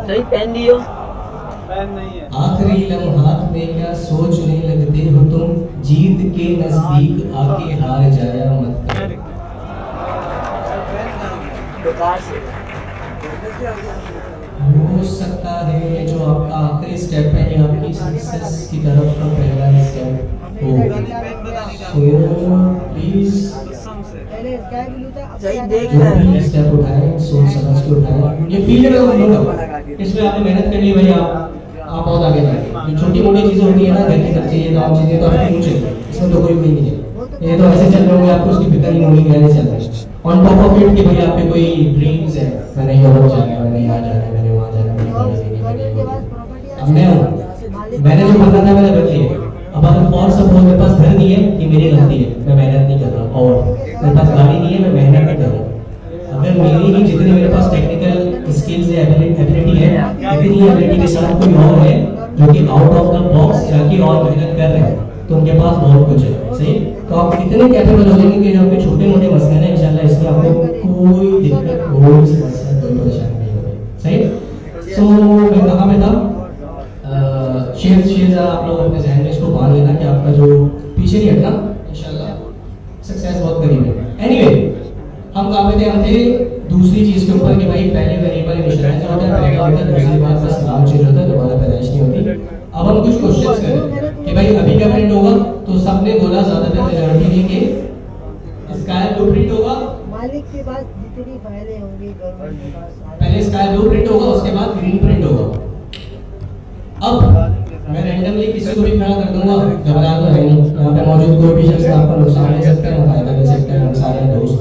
सही पहन लियो। आखिरी लम्हात में क्या सोचने लगते हो तुम, जीत के नजदीक आके हार जाया मत कर। हो सकता है ये जो आपका आखिरी स्टेप है ये आपकी सक्सेस की तरफ का पहला स्टेप हो। सो प्लीज जो भी स्टेप उठाएं सोच समझ के उठाएं। ये फील्ड में नो डाउट इसमें आपने मेहनत कर ली भाई, आप बहुत आगे जाएंगे। जो छोटी मोटी चीजें होती है ना, घर की खर्चे ये काम चीजें तो आपकी ऊंचे, इसमें तो कोई भी नहीं है। ये तो ऐसे चल रहे होंगे, आपको उसकी फिक्र नहीं होगी कैसे चल रहा है। ऑन टॉप ऑफ इट कि भाई आपके कोई ड्रीम्स है, मैंने यूरोप जाना है, मैंने यहाँ जाना है, मैंने वहाँ जाना है, मैंने गाड़ी लेनी है। अब मैं हूँ, मैंने जो बनना था मैंने बन लिया। अब अगर फॉर सपोज मेरे पास घर नहीं है, ये मेरी गलती है, मैं मेहनत नहीं कर रहा। और मेरे पास गाड़ी नहीं है, मैं मेहनत नहीं कर रहा। अगर मेरी ही जितनी मेरे पास टेक्निकल स्किल्स है, एबिलिटी है, इतनी एबिलिटी के साथ कोई और है जो कि आउट ऑफ द बॉक्स जाके और मेहनत कर रहे हैं, तो उनके पास बहुत कुछ है। सही, तो आप इतने कैपेबल हो जाएंगे कि जो आपके छोटे मोटे मसले हैं इंशाल्लाह इसमें आपको कोई दिक्कत, कोई समस्या, कोई परेशानी नहीं होगी। सही। सो मैं कहाँ पे था, शेयर आप लोग अपने जहन में इसको बांध लेना कि आपका जो पीछे नहीं हटना, इंशाल्लाह सक्सेस बहुत करीब है। एनीवे, हम कहाँ पे थे, हम थे दूसरी चीज के ऊपर कि भाई पहले वेरिएबल इनिशियलाइज होता है, पैदा होता है, दूसरी बात बस नाम चेंज होता है, दोबारा पैदाइश नहीं होती। अब हम कुछ क्वेश्चंस करें कि भाई अभी क्या प्रिंट होगा, तो सबने बोला ज्यादातर मेजॉरिटी ने कि स्काई ब्लू प्रिंट होगा। मालिक के पास जितनी फाइलें होंगी गवर्नमेंट के पास पहले स्काई ब्लू प्रिंट होगा, उसके बाद ग्रीन प्रिंट होगा। अब मैं रैंडमली किसी को भी खड़ा कर दूंगा, घबरा तो है नहीं, यहाँ पे मौजूद कोई भी शख्स आपका नुकसान ले सकता है, फायदा ले सकता है, हम सारे दोस्त।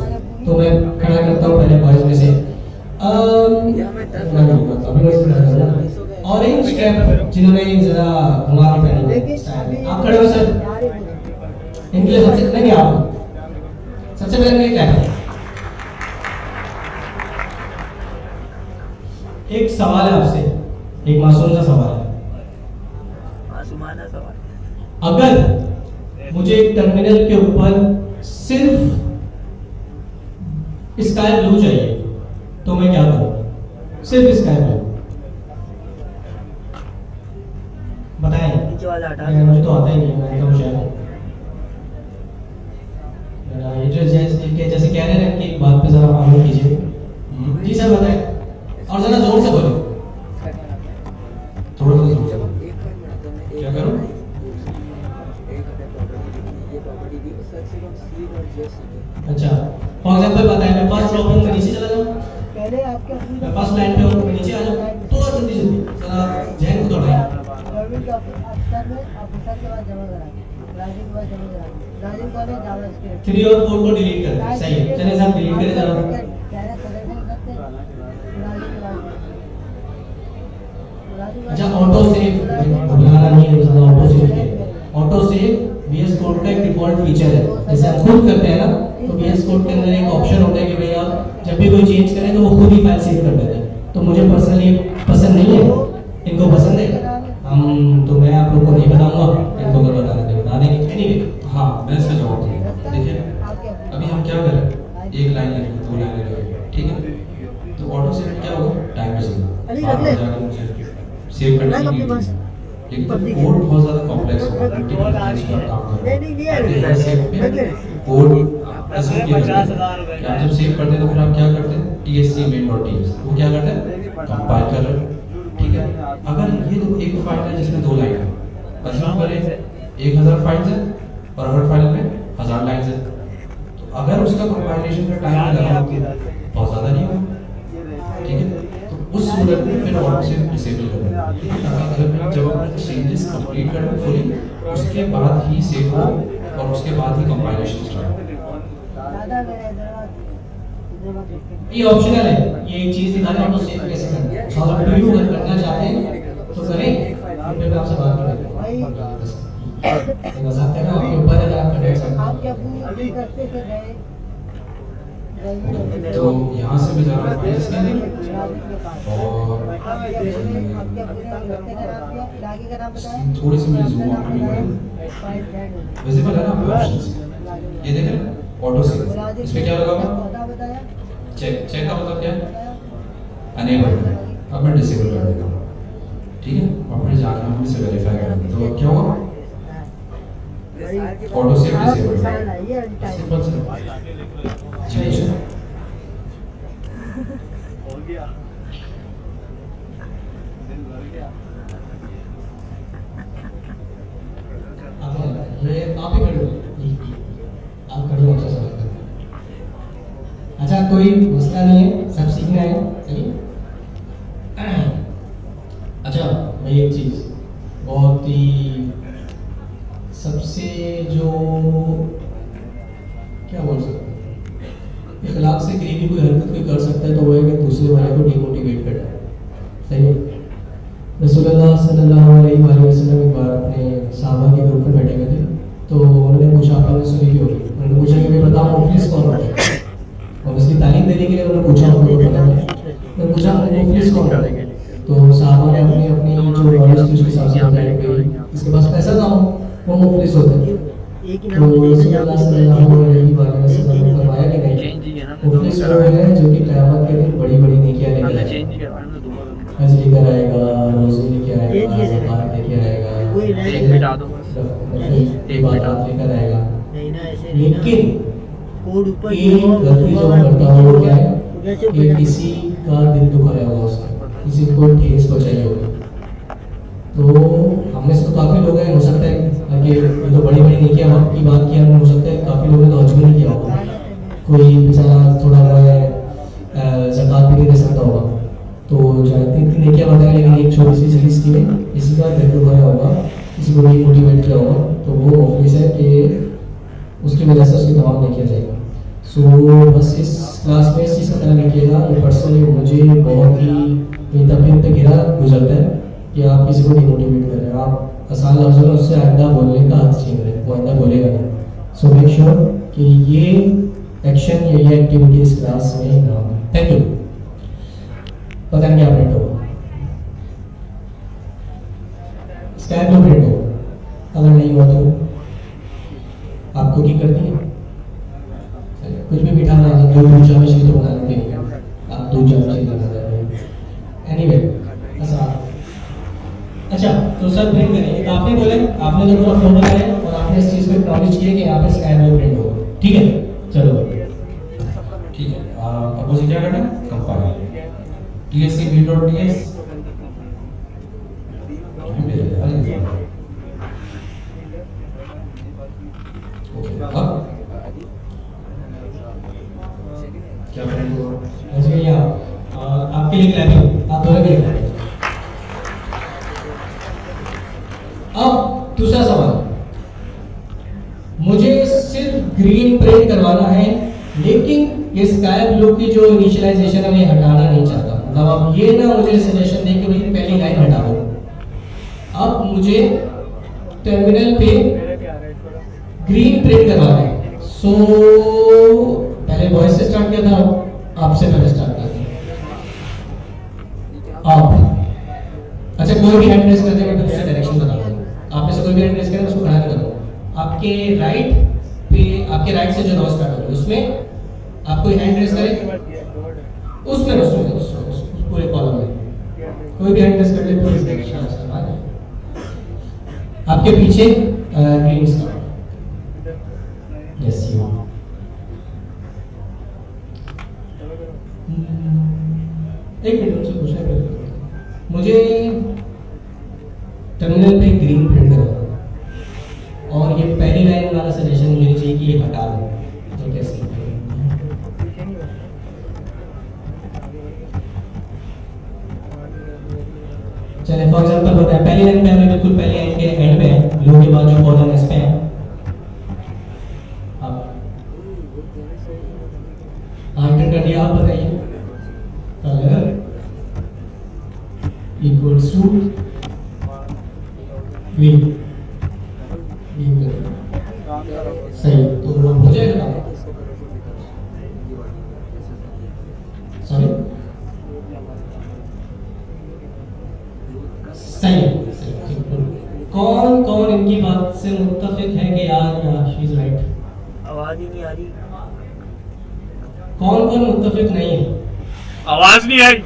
तो मैं खड़ा करता हूँ पहले बॉयज में से ऑरेंज कैप जिन्होंने जरा घुमा के पहनी, आप खड़े हो सर, इनके लिए सबसे नहीं आप सबसे पहले मेरी क्लैप। एक सवाल है आपसे, एक मासूम सा सवाल है। अगर मुझे एक टर्मिनल के ऊपर सिर्फ स्काई ब्लू चाहिए तो मैं क्या करूं, सिर्फ स्काई ब्लू बताएं। मुझे तो आता ही नहीं, मैं तो शायद जैसे कह रहे हैं कि बात पे जरा अमल कीजिए। जी सर बताएं, और जरा जोर से बोलो, थोड़ा सा जोर से। क्या करूं, अच्छा फॉर एग्जांपल बताएं, मैं फर्स्ट फ्लोर पे नीचे चला जाऊं, पहले आपके मैं फर्स्ट लाइन पे हूं, नीचे आ जाऊं, थोड़ा जल्दी जल्दी जरा जहन को दौड़ाएं। गवर्नमेंट अफसर में ऑफिसर के बाद जमा करा, राजीव के बाद जमा करा, राजीव का ने जावास्क्रिप्ट 3 और 4 को डिलीट कर दें। सही है, चलिए साहब डिलीट करें जरा। अच्छा ऑटो सेव बुलाना नहीं है, उसका ऑटो सेव है। ऑटो सेव VS कोड का एक डिफॉल्ट फीचर है, जैसे हम खुद करते हैं ना, तो VS कोड के अंदर एक ऑप्शन होता है कि भाई आप जब भी कोई चेंज करें तो वो खुद ही फाइल सेव कर देता है। तो मुझे पर्सनली पसंद नहीं है, इनको पसंद है, हम तो मैं आप लोगों को नहीं बताऊंगा, इनको अगर बताना है बता देंगे। एनीवे हाँ मैं इसका जवाब दूंगा। देखिए अभी हम क्या कर रहे हैं, एक लाइन लिख रहे, 2 लाइन लिख रहे, ठीक है। तो ऑटो सेव क्या होगा, टाइम बचेगा, मुझे सेव करने की नीड है। लेकिन कोड बहुत ज्यादा कॉम्प्लेक्स होगा, मल्टीपल लाइंस पर काम करना है। कोड ऐसे किया जाता है कि आप जब सेव करते हैं तो फिर आप क्या करते हैं, tsc main.ts वो क्या करते हैं, कंपाइल कर रहे हैं, ठीक है। अगर ये तो एक फाइल है जिसमें 2 लाइन है, अज्यूम करें 1000 फाइल्स है और हर फाइल में 1000 लाइंस है, तो अगर उसका कंपाइलेशन का टाइम लगा बहुत ज्यादा नहीं होगा, ठीक है। तो उस सूरत में फिर ऑटो सेव डिसेबल कर देना, ठीक है। अगर मैं जब अपने चेंजेस कंप्लीट कर दूं फुली, उसके बाद ही सेव हो और उसके बाद ही कंपाइलेशन स्टार्ट हो। ये ऑप्शनल है, ये एक चीज दिखा रहा हूं, तो सेव कैसे करना है। और वीडियो अगर करना चाहते हैं तो करें, फिर मैं आपसे बात करूंगा। मजाक कर रहा हूं, आपके ऊपर है, अगर आप करना चाहते हैं। आप क्या पूरी करते थे गए तो यहाँ से मैं जा रहा हूँ फाइल्स के लिए और थोड़ी सी मैंने जूम आउट भी करी, विजिबल है ना आपके ऑप्शंस, ये देख रहे हैं ऑटो सेव, इसमें क्या लगा हुआ चेक, चेक का मतलब क्या है, अनेबल। अब मैं डिसेबल कर देता हूँ, ठीक है। अपने जाके हम इसे वेरीफाई कर देते हैं। तो क्या हुआ? Auto save disable. सिंपल सा जी। ये आप ही कर दो, आप कर दो, आपसे सवाल कर दो। अच्छा, कोई मसला नहीं है, सब सीखना है, चलिए। अच्छा भाई, एक चीज़ बहुत ही सबसे जो क्या बोल सकते हैं, इखलाक से करीबी कोई हरकत कोई कर सकता है तो वो है कि दूसरे वाले को डिमोटिवेट करना। सही है। रसूलुल्लाह सल्लल्लाहु अलैहि वसल्लम एक बार अपने साहबा के ग्रुप में बैठे हुए थे, तो उन्होंने पूछा, आपने सुनी भी होगी, उन्होंने पूछा कि भाई बताओ मुफलिस कौन होता है। और उसकी तालीम देने के लिए उन्होंने पूछा, उनको पता नहीं, उन्होंने पूछा मुफलिस कौन होता है। तो साहबा ने अपनी अपनी जो नॉलेज थी उसके हिसाब से बताया कि इसके पास पैसा ना हो वो मुफलिस होता है। तो रसूलुल्लाह सल्लल्लाहु अलैहि वसल्लम ने फरमाया कि नहीं, मुफलिस वो है जो कि क़यामत के दिन बड़ी बड़ी नेकियां लेकर आएगा, हज लेकर आएगा, रोज़े लेकर आएगा, ज़कात लेकर आएगा, इबादत लेकर आएगा, लेकिन एक गलती जो करता हो वो क्या है कि किसी का दिल दुखाया हुआ उसका, किसी को ठेस पहुंचाई होगी। तो हम में से तो काफ़ी लोग हैं, हो सकता है कि ये तो बड़ी बड़ी नेकियां वक्त की बात की हमने, हो सकता है काफ़ी लोगों ने तो हज भी नहीं किया होगा, कोई बेचारा थोड़ा वो है ज़कात भी नहीं दे सकता होगा। तो तीन तीन नेकियां बताएं, लेकिन एक छोटी सी चीज़ की है, किसी का दिल दुखाया होगा, किसी को भी मोटिवेट किया होगा, तो वो ऑफिस है कि उसकी वजह से उसकी तमाम नेकियां जाएगा। सो बस इस क्लास में इस चीज़ का ध्यान रखिएगा। ये पर्सनली मुझे बहुत ही तकलीफ तक गिरा गुजरता है कि आप किसी को डिमोटिवेट कर रहे हैं, आप आसान लफ्ज़ों में उससे आइंदा बोलने का हक छीन रहे हैं, वो आइंदा बोलेगा नहीं। सो मेक श्योर कि ये एक्शन या ये एक्टिविटी इस क्लास में ना हो। Thank you. पता नहीं क्या प्रिंट होगा, स्कैन में प्रिंट होगा, अगर नहीं हुआ तो आपको की कर दिए, कुछ भी मीठा बना सकते हो, दूध चावल मछली तो बना लेते हैं आप, दूध चावल मछली बना सकते हो। एनीवे अच्छा, तो सर प्रिंट करेंगे, तो आपने बोले, आपने तो पूरा फ्लो बनाया और आपने इस चीज़ को एक्नॉलेज किया कि यहाँ पे स्कैन में प्रिंट होगा, ठीक है। चलो ठीक है, अब मुझे क्या करना है? कंपाइल tsc v.ts अब क्या करेंगे? आपके लिए क्लैपिंग, आप दोनों के लिए क्लैपिंग। अब दूसरा सवाल, मुझे सिर्फ ग्रीन प्रिंट करवाना है, लेकिन ये स्काई ब्लू की जो इनिशियलाइजेशन है मैं हटाना नहीं चाहता। मतलब आप ये ना मुझे सजेशन दें कि भाई पहली लाइन हटा दो। अब मुझे टर्मिनल पे ग्रीन प्रिंट करवाना है। सो पहले वॉइस से स्टार्ट किया था, आपसे पहले स्टार्ट किया था आप। अच्छा, कोई भी हैंड रेस कर दे, मैं दूसरे डायरेक्शन बता दूंगा। आप में से कोई भी हैंड रेस करे, उसको खड़ा कर दूंगा। आपके राइट पे, आपके राइट से जो नॉइज स्टार्ट हो रही है उसमें आप कोई हैंड रेस करें, उसमें पूरे कॉलम में कोई भी हैंड रेस कर ले, पूरे डायरेक्शन आपके पीछे ग्रीन स्टार। Yes you. एक मिनट मुझसे पूछना है, मुझे टर्मिनल पे ग्रीन प्रिंट करवाना है और ये पहली लाइन वाला सजेशन मिलनी चाहिए कि ये हटा दो। ये कैसे? चलिए फॉर एग्जांपल बताएं, पहली लाइन पे हमें बिल्कुल पहले लाइन के एंड पे है, ब्लू के बाद जो कॉलम इस पे है, आप एंटर कर दिया। आप बताइए कलर इक्वल्स टू ग्रीन। सही, तो हो जाएगा ना? सॉरी, सही। कौन कौन इनकी बात से मुत्तफिक है कि यार शी इज राइट? आवाज ही नहीं आ रही। कौन कौन मुत्तफिक नहीं है? आवाज नहीं आई।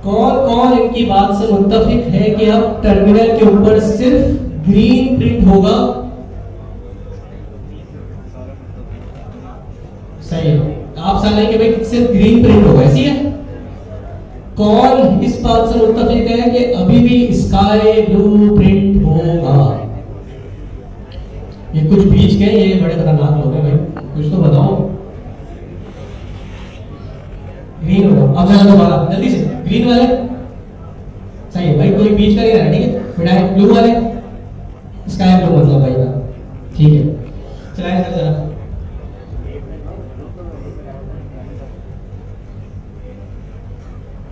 कौन कौन इनकी बात से मुत्तफिक है कि अब टर्मिनल के ऊपर सिर्फ ग्रीन प्रिंट होगा? सही है, आप सारे कि भाई सिर्फ ग्रीन प्रिंट होगा, ऐसी है? कौन इस बात से मुत्तफिक है कि अभी भी स्काई ब्लू प्रिंट होगा? ये कुछ बीच के ये बड़े खतरनाक लोग हैं भाई, कुछ तो बताओ। ग्रीन होगा, अब जरा दोबारा जल्दी से, ग्रीन वाले सही है भाई, कोई बीच का नहीं रहा, ठीक है बेटा। ब्लू वाले, स्काई ब्लू मतलब भाई ना, ठीक है चलाएं सर जरा।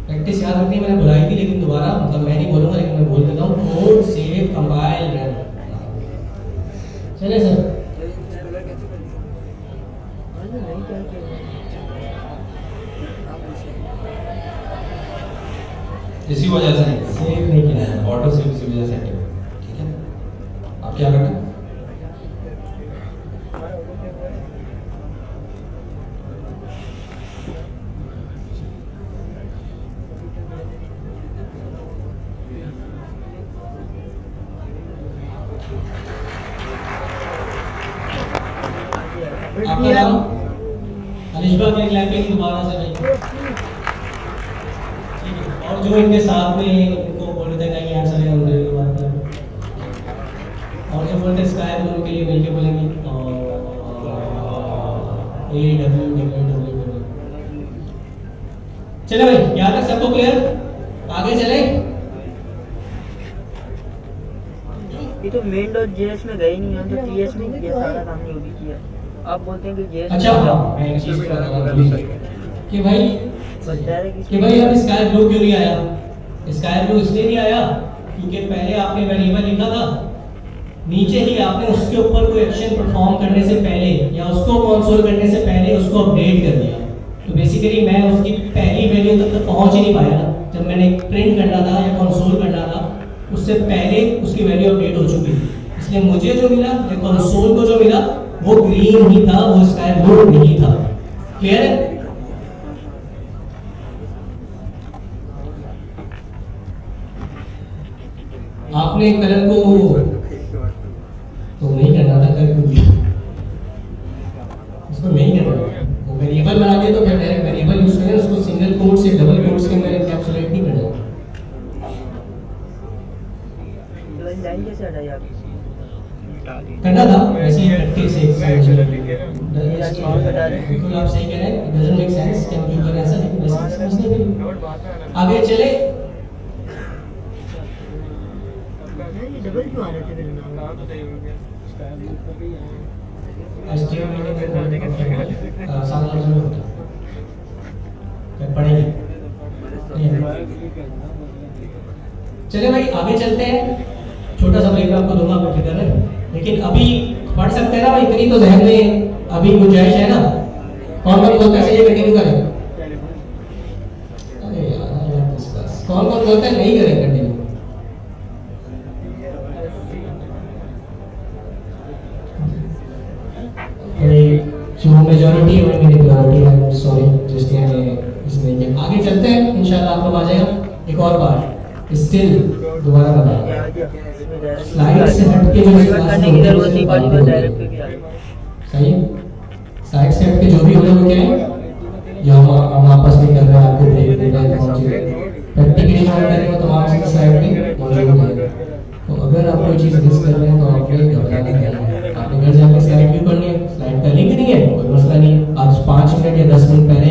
प्रैक्टिस याद रखनी, मैंने बुलाई थी लेकिन दोबारा मतलब मैं नहीं बोलूंगा, लेकिन मैं बोल देता हूँ, कोड सेव कंपाइल रन। चलिए सर, इसी वजह से सेव नहीं किया है, ऑटो सेव इसी वजह से है, ठीक है। आप क्या करना, आपका नाम अलिशबा के क्लैपिंग दोबारा से भाई, ठीक है। और जो इनके साथ में इनको बोल देते हैं यार चले उनके लिए बात करें, और जो बोलते हैं स्काई ब्लू उनके लिए मिलके बोलेंगे ए डब्ल्यू डब्ल्यू डब्ल्यू। चले भाई, याद है सबको क्लियर? आगे चले। ये तो मेन डॉट जेएस में गए नहीं, हम तो टीएस में किया, सारा काम नहीं भी किया। आप बोलते हैं कि जेएस अच्छा मैं एक चीज बता रहा हूं कि भाई अब स्काई ब्लू क्यों नहीं आया? स्काई ब्लू इसलिए नहीं आया क्योंकि पहले आपने वेरिएबल लिखा था, नीचे ही आपने उसके ऊपर कोई एक्शन परफॉर्म करने से पहले या उसको कंसोल करने से पहले उसको अपडेट कर दिया। तो बेसिकली मैं उसकी पहली वैल्यू तक तो पहुंच ही नहीं पाया ना, जब मैंने प्रिंट करना था या कंसोल करना था उससे पहले उसकी वैल्यू अपडेट हो चुकी थी। इसलिए मुझे जो मिला या कंसोल को जो मिला वो ग्रीन ही था, वो स्काई ब्लू नहीं था। क्लियर है? आपने कलर को तो नहीं करना था, कलर को उसको नहीं करना, वो वेरिएबल बना दिया तो फिर डायरेक्ट वेरिएबल यूज करें, उसको सिंगल कोट्स या डबल कोट्स के अंदर एनकैप्सुलेट नहीं करना। लाइन कैसे हटाई आप? करना था वैसे ही प्रैक्टिस एक बिल्कुल आप सही कह रहे हैं, डजंट मेक सेंस कि हम क्यों करें ऐसा, लेकिन वैसे समझने के आगे चले। डबल क्यों आ रहे थे मेरे नाम? एसटीएम में साल लफ्ज़ में होता है, पढ़ेंगे। चले भाई आगे चलते हैं, छोटा सा ब्रेक आपको दूंगा, आप फिक्र करें, लेकिन अभी पढ़ सकते हैं ना भाई, इतनी तो जहन में अभी गुंजाइश है ना। कौन कौन बोलता है ये कंटिन्यू करें? अरे यार कौन कौन बोलता है नहीं करें कंटिन्यू? जो मेजॉरिटी है वही मिनोरिटी है, सॉरी जिसने इसमें ये आगे चलते हैं इंशाल्लाह आपको आ जाएगा। एक और बात स्टिल दोबारा बताया, स्लाइड से हट के जो करने की जरूरत नहीं पड़ी, बस डायरेक्ट पे किया। सही है, साइड से हट के जो भी हो रहा है वो क्या है, जो हम आपस में कर रहे हैं, आपको ब्रेक दे रहे हैं, प्रैक्टिकली जो हम कर रहे हो तमाम चीज़ स्लाइड में मौजूद है। तो अगर आप कोई चीज़ मिस कर रहे हैं तो आपने घबराना नहीं है, आपने घर जाकर स्लाइड भी पढ़नी है, स्लाइड का लिंक नहीं है कोई मसला नहीं है। आज 5 मिनट या 10 मिनट पहले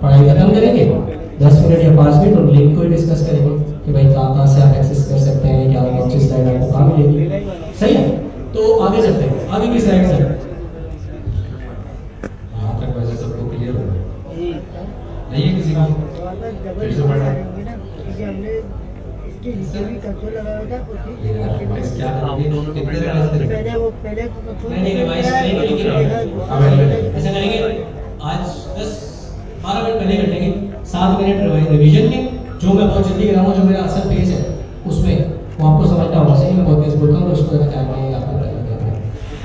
पढ़ाई खत्म करेंगे, 10 मिनट या 5 मिनट और लिंक को ही डिस्कस करेंगे कि भाई कहाँ से आप एक्सेस कर सकते हैं, क्या कौन सी स्लाइड आपको कहाँ मिलेगी। सही है, तो आगे चलते हैं, आगे की स्लाइड से। यहाँ तक वैसे सबको क्लियर हो नहीं है किसी को? फिर से पढ़ना क्योंकि हमने इसके नीचे भी कंसोल लगाया था, इस क्या कितने दिन पहले वो पहले नहीं रिवाइज करेंगे, लेकिन ऐसा करेंगे आज 10-12 मिनट पहले कर लेंगे, 7 मिनट रिवीजन के, जो मैं बहुत जल्दी कराऊंगा, जो मेरा असल पेज है उसमें वो आपको समझना होगा। सही मैं बहुत तेज बोलता हूँ तो उसको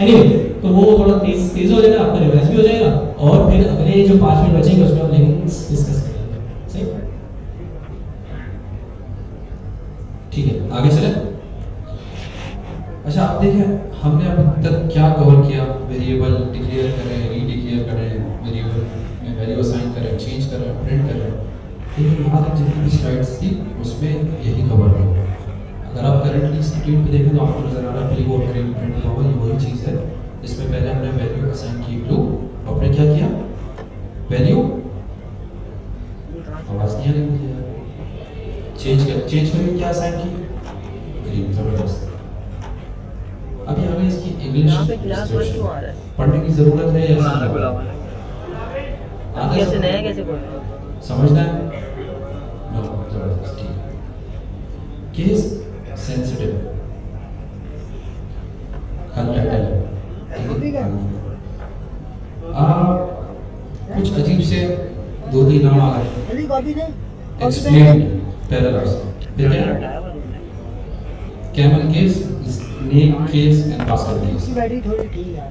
एनीवे तो वो थोड़ा तेज हो जाएगा, आपका रिवाइज भी हो जाएगा, और फिर अगले जो 5 मिनट बचेंगे उसमें हम लिंक्स डिस्कस करेंगे। सही ठीक है, आगे चले। अच्छा, आप देखिए हमने अब तक क्या कवर किया। वेरिएबल डिक्लेयर करें, रीडिक्लेयर करें, वेरिएबल में वैल्यू असाइन करें, चेंज करें, प्रिंट करें। लेकिन यहाँ तक जितनी भी स्लाइड्स थी उसमें यही कवर हुआ। अगर आप करंटली स्क्रीन पे देखें तो आपको नजर आ रहा है प्ली और प्रिंट हुआ, ये वही चीज़ है। इसमें पहले हमने वैल्यू असाइन की ब्लू, और फिर क्या किया, वैल्यू आवाज़ नहीं आ रही मुझे यार, चेंज करके क्या असाइन की, ग्रीन। जबरदस्त। अभी हमें इसकी इंग्लिश पढ़ने की जरूरत है या कैसे नया कैसे बोल समझना है? नो, जबरदस्त, ठीक है। केस सेंसिटिव कल टाइटल है, कुछ अजीब से 2-3 नाम आ गए। जल्दी कॉपी दे। एक्सप्लेन पैराग्राफ्स देखते हैं। Camel case, snake case and basket case. इसकी बैटरी थोड़ी ठीक है।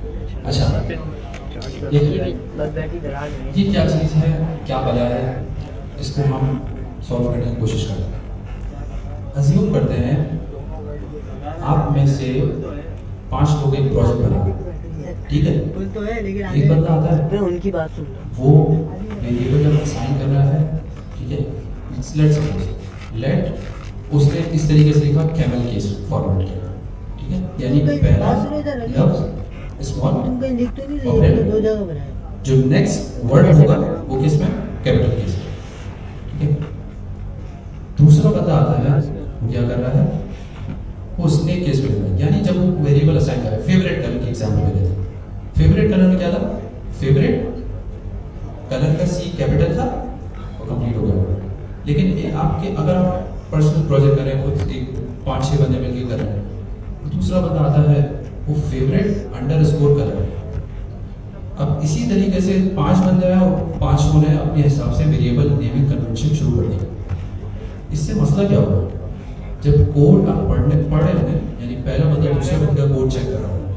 अच्छा, ये भी बस बैटरी दराज है। ये क्या चीज़ है, क्या बला है, इसको हम सॉल्व करने की कोशिश करते हैं। अज्यूम करते हैं आप में से 5 लोग एक प्रोजेक्ट बना, ठीक है। कुछ तो है लेकिन एक बंदा आता है, मैं उनकी बात सुन वो वेरिएबल जब असाइन कर रहा है, ठीक है। लेट सपोज लेट उसने इस तरीके से लिखा कैमल केस फॉर्मेट किया, ठीक है। यानी पहला लफ्ज स्मॉल, तुम कहीं लिख तो नहीं और रहे, फिर दो जगह बनाए। जो नेक्स्ट वर्ड होगा वो किस में, कैपिटल केस, ठीक है। दूसरा बंदा आता है, वो क्या कर रहा है, वो स्नेक केस में लिख रहा है। यानी जब वो वेरिएबल असाइन कर रहा है, फेवरेट कलर की एग्जांपल ले लेते हैं। फेवरेट कलर में क्या था, फेवरेट कलर का सी कैपिटल था और कंप्लीट हो गया। लेकिन ये आपके अगर आप पर्सनल प्रोजेक्ट कर रहे हैं, खुद एक 5-6 बंदे मिलकर कर रहे हैं, तो दूसरा बंदा आता है, वो फेवरेट अंडरस्कोर कलर है। अब इसी तरीके से 5 बंदे हैं और 5 ने अपने हिसाब से वेरिएबल नेमिंग कन्वेंशन शुरू कर दिया। इससे मसला क्या होगा, जब कोड आप पढ़ रहे होंगे, यानी पहला बंदा दूसरे बंदे का कोड चेक कर रहा होगा,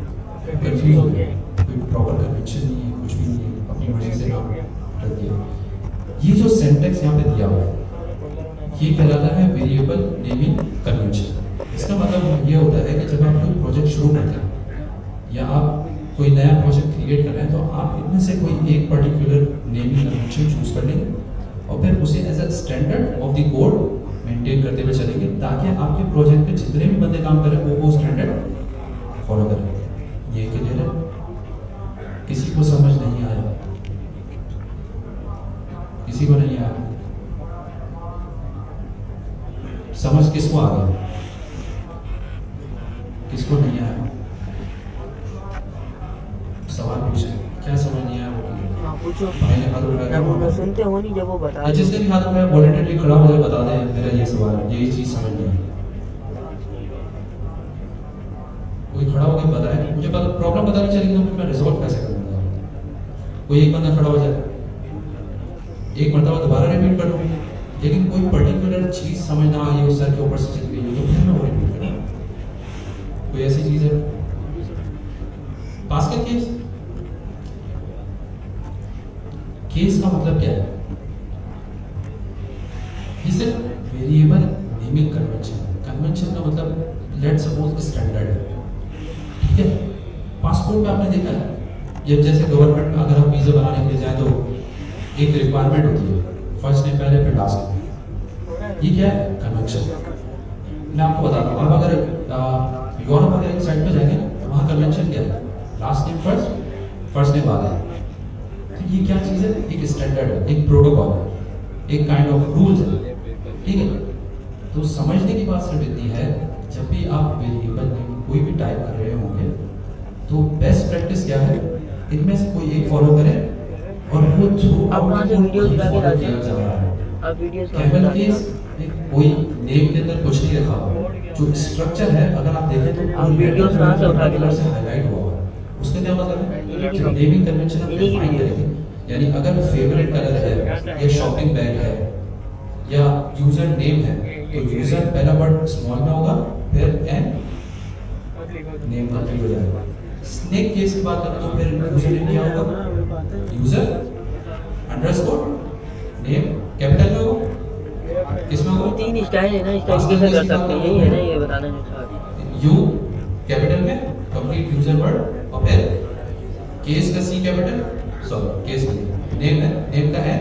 कंफ्यूज हो गया, कोई प्रॉपर कन्वेंशन नहीं है, कुछ भी नहीं है, अपनी मर्जी से काम कर दिया। ये जो सेंटेक्स यहाँ पे दिया हुआ है, ये कहलाता है वेरिएबल नेमिंग कन्वेंशन। इसका मतलब ये होता है कि जब आप कोई प्रोजेक्ट शुरू करते हैं या आप कोई नया प्रोजेक्ट क्रिएट कर रहे हैं, तो आप इनमें से कोई एक पर्टिकुलर नेमिंग कन्वेंशन चूज कर लेंगे और फिर उसे as a standard of the code maintain करते हुए चलेंगे, ताकि आपके प्रोजेक्ट में जितने भी बंदे काम करें वो स्टैंडर्ड फॉलो करें। ये क्लियर है? किसी को समझ नहीं आया? किसी को नहीं आया? समझ किसको आ गया, किसको नहीं आया? सवाल पूछे, क्या समझ नहीं आया? हाँ पूछो। मैंने हाथ उठाया, जब वो सुनते हो नहीं, जब वो बता जिसने भी हाथ उठाया वॉलंटियरली खड़ा हो जाए, बता दे मेरा ये सवाल है, यही चीज समझ नहीं आई। कोई खड़ा होकर बताए, मुझे प्रॉब्लम पता नहीं चलेगी तो फिर मैं रिजॉल्व कैसे करूंगा? कोई एक बंदा खड़ा हो जाए, एक मरतबा दोबारा रिपीट कर दूँ, लेकिन कोई पर्टिकुलर चीज समझ ना आई हो, सर के ऊपर से चली गई हो, तो फिर मैं वो रिपीट करूँ। कोई ऐसी चीज है? बास्केट केस, केस का मतलब क्या है? ये सिर्फ वेरिएबल नेमिंग कन्वेंशन। कन्वेंशन का मतलब लेट्स सपोज स्टैंडर्ड है, ठीक है। पासपोर्ट पे आपने देखा है, जब जैसे गवर्नमेंट में अगर आप वीजा बनाने के लिए जाए तो एक रिक्वायरमेंट होती है, फर्स्ट नेम पहले फिर लास्ट नेम। ये क्या है? कन्वेंशन। मैं आपको बताता हूँ, आप अगर यूरोप वगैरह की साइड पे जाएंगे तो वहाँ कन्वेंशन क्या है? Last name first, first name बाद है। तो ये क्या चीज़ है? एक स्टैंडर्ड है, एक प्रोटोकॉल है, एक काइंड ऑफ रूल्स है, ठीक है। तो समझने की बात सिर्फ इतनी है, जब भी आप वेरिएबल कोई भी टाइप कर रहे होंगे तो बेस्ट प्रैक्टिस क्या है, इनमें से कोई एक फॉलो करें और वो थ्रू आप वहाँ से वीडियोस ला के डालते हैं। जा रहा है। अब वीडियोस कैमल केस कोई नेम के अंदर कुछ नहीं रखा हुआ, जो स्ट्रक्चर है अगर आप देखें तो आप वीडियोस कहाँ से उठा के से हाईलाइट हुआ है। उसका क्या मतलब है? जब नेमिंग कन्वेंशन आप डिफाइन करेंगे, यानी अगर फेवरेट कलर है या शॉपिंग बैग है या यूजर नेम है, तो यूजर पहला वर्ड स्मॉल में होगा, फिर एन नेम कंप्लीट हो जाएगा। स्नेक केस की बात करें तो फिर यूजर नेम क्या होगा? यूजर अंडरस्कोर नेम कैपिटल में होगा, किसमें ये होगा? तीन स्टाइल है ना, स्टाइल कैसे कर सकते हैं, यही है ना, ये बताना जो चाह रहे हैं। यू कैपिटल में कंप्लीट यूजर वर्ड और फिर केस का सी कैपिटल, सॉरी केस नेम है, नेम का है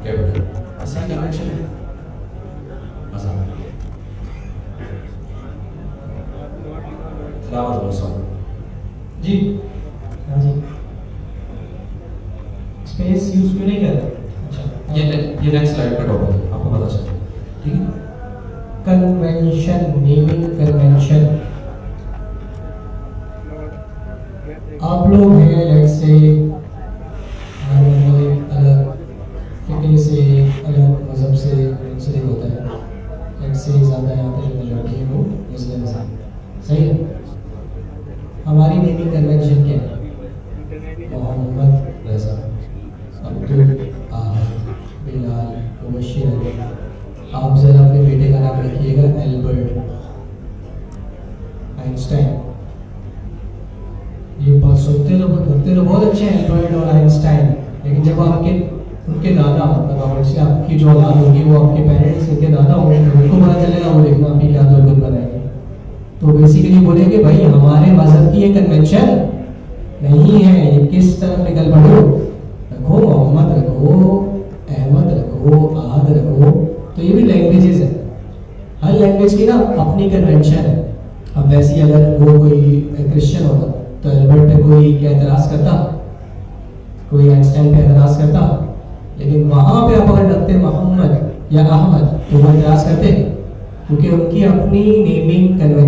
कैपिटल। ऐसा कन्वेंशन है, मजा सॉरी जी हाँ जी, स्पेस यूज क्यों नहीं कर रहे? अच्छा, ये नेक्स्ट स्लाइड का टॉपिक है, आपको पता चले, ठीक है। Convention, naming convention. आप लोग हैं लेट्स से अलग फिक्र से, अलग मज़हब से मुंसलिक होता है, लेट्स से ज़्यादा यहाँ पे जो मेजॉरिटी है वो मुस्लिम है, सही है। हमारी नेमिंग कन्वेंशन क्या है? मोहम्मद रज़ा, अब्दुल आहद, बिलाल, मुबश्शिर अली। आप ज़रा अपने बेटे का नाम रखिएगा एल्बर्ट आइंस्टाइन। ये बात सुनते तो बहुत अच्छे हैं एल्बर्ट और आइंस्टाइन, लेकिन जब आपके उनके दादा, मतलब आपसे आपकी जो औलाद होगी वो आपके पेरेंट्स उनके दादा होंगे, तो उनको पता चलेगा, वो देखना आपकी क्या दुर्गत बनाएंगे। तो बेसिकली बोलेंगे भाई हमारे मजहब की ये कन्वेंशन नहीं है, ये किस तरफ निकल पड़ो, रखो मोहम्मद रखो, अहमद रखो, आहद रखो। तो ये भी लैंग्वेजेस है, हर लैंग्वेज की ना अपनी कन्वेंशन है। अब वैसे अगर वो कोई क्रिश्चियन होता तो एल्बर्ट पे कोई क्या एतराज़ करता, कोई आइंस्टाइन पे एतराज़ करता, लेकिन वहाँ पे आप अगर रखते मोहम्मद या अहमद तो वो एतराज़ करते, क्योंकि उनकी अपनी नेमिंग कन्वेंशन